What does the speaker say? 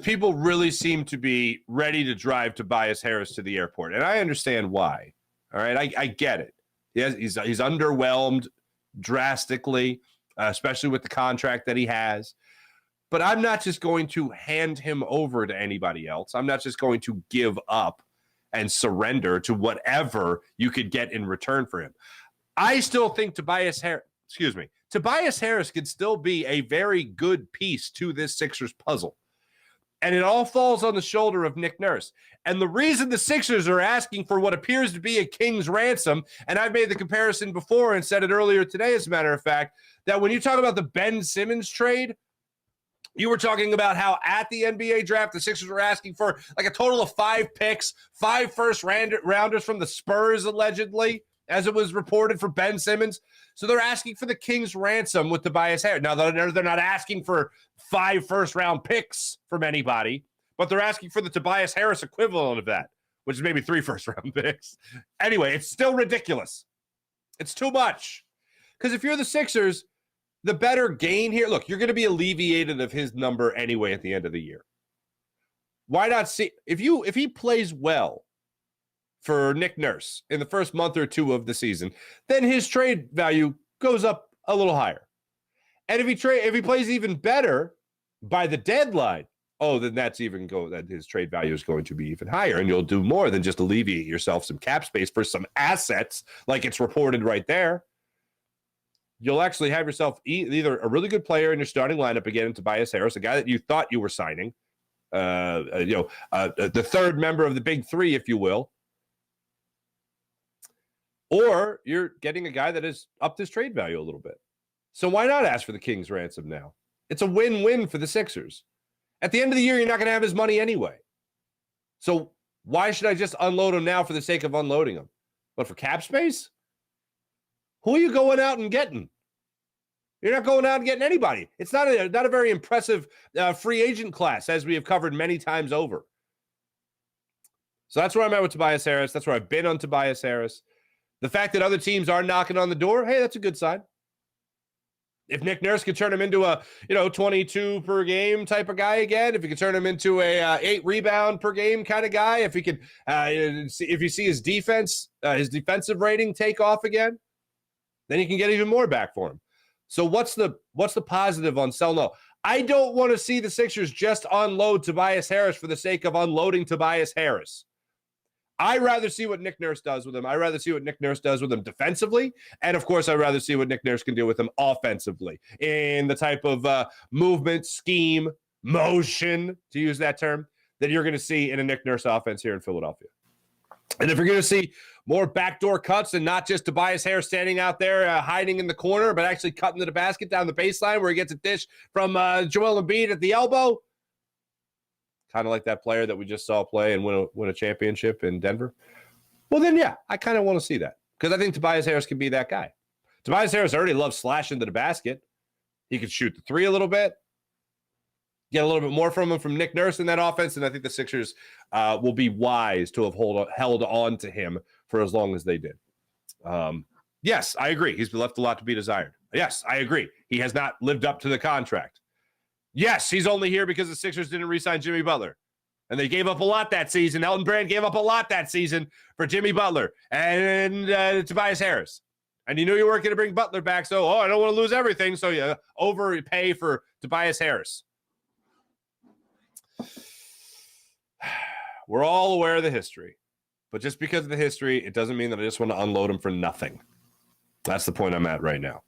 People really seem to be ready to drive Tobias Harris to the airport, and I understand why. All right, I get it. He's underwhelmed drastically, especially with the contract that he has. But I'm not just going to hand him over to anybody else. I'm not just going to give up and surrender to whatever you could get in return for him. I still think Tobias Harris could still be a very good piece to this Sixers puzzle. And it all falls on the shoulder of Nick Nurse. And the reason the Sixers are asking for what appears to be a king's ransom, and I've made the comparison before and said it earlier today, as a matter of fact, that when you talk about the Ben Simmons trade, you were talking about how at the NBA draft, the Sixers were asking for like a total of 5 picks, 5 first-rounders from the Spurs, allegedly, as it was reported for Ben Simmons. So they're asking for the king's ransom with Tobias Harris. Now, they're not asking for 5 first-round picks from anybody, but they're asking for the Tobias Harris equivalent of that, which is maybe 3 first-round picks. Anyway, it's still ridiculous. It's too much. Because if you're the Sixers, the better gain here, look, you're going to be alleviated of his number anyway at the end of the year. Why not see, if he plays well for Nick Nurse in the first month or 2 of the season, then his trade value goes up a little higher. And if he plays even better by the deadline, then that his trade value is going to be even higher, and you'll do more than just alleviate yourself some cap space for some assets, like it's reported right there. You'll actually have yourself either a really good player in your starting lineup again in Tobias Harris, a guy that you thought you were signing, the third member of the big 3, if you will, or you're getting a guy that has upped his trade value a little bit. So why not ask for the king's ransom now? It's a win-win for the Sixers. At the end of the year, you're not going to have his money anyway. So why should I just unload him now for the sake of unloading him? But for cap space? Who are you going out and getting? You're not going out and getting anybody. It's not a very impressive free agent class, as we have covered many times over. So that's where I'm at with Tobias Harris. That's where I've been on Tobias Harris. The fact that other teams are knocking on the door, hey, that's a good sign. If Nick Nurse could turn him into a 22 per game type of guy again, if he could turn him into a 8 rebound per game kind of guy, if he could, if you see his defensive rating take off again, then you can get even more back for him. So what's the positive on sell low? I don't want to see the Sixers just unload Tobias Harris for the sake of unloading Tobias Harris. I'd rather see what Nick Nurse does with him. I'd rather see what Nick Nurse does with him defensively. And, of course, I'd rather see what Nick Nurse can do with him offensively in the type of movement, scheme, motion, to use that term, that you're going to see in a Nick Nurse offense here in Philadelphia. And if you're going to see more backdoor cuts and not just Tobias Harris standing out there hiding in the corner, but actually cutting to the basket down the baseline where he gets a dish from Joel Embiid at the elbow, kind of like that player that we just saw play and win a championship in Denver, well, then, yeah, I kind of want to see that because I think Tobias Harris can be that guy. Tobias Harris already loves slashing to the basket. He could shoot the 3 a little bit, get a little bit more from him from Nick Nurse in that offense, and I think the Sixers will be wise to have held on to him for as long as they did. Yes, I agree. He's left a lot to be desired. Yes, I agree. He has not lived up to the contract. Yes, he's only here because the Sixers didn't re-sign Jimmy Butler. And they gave up a lot that season. Elton Brand gave up a lot that season for Jimmy Butler and Tobias Harris. And you knew you weren't going to bring Butler back, so, I don't want to lose everything, so you overpay for Tobias Harris. We're all aware of the history. But just because of the history, it doesn't mean that I just want to unload him for nothing. That's the point I'm at right now.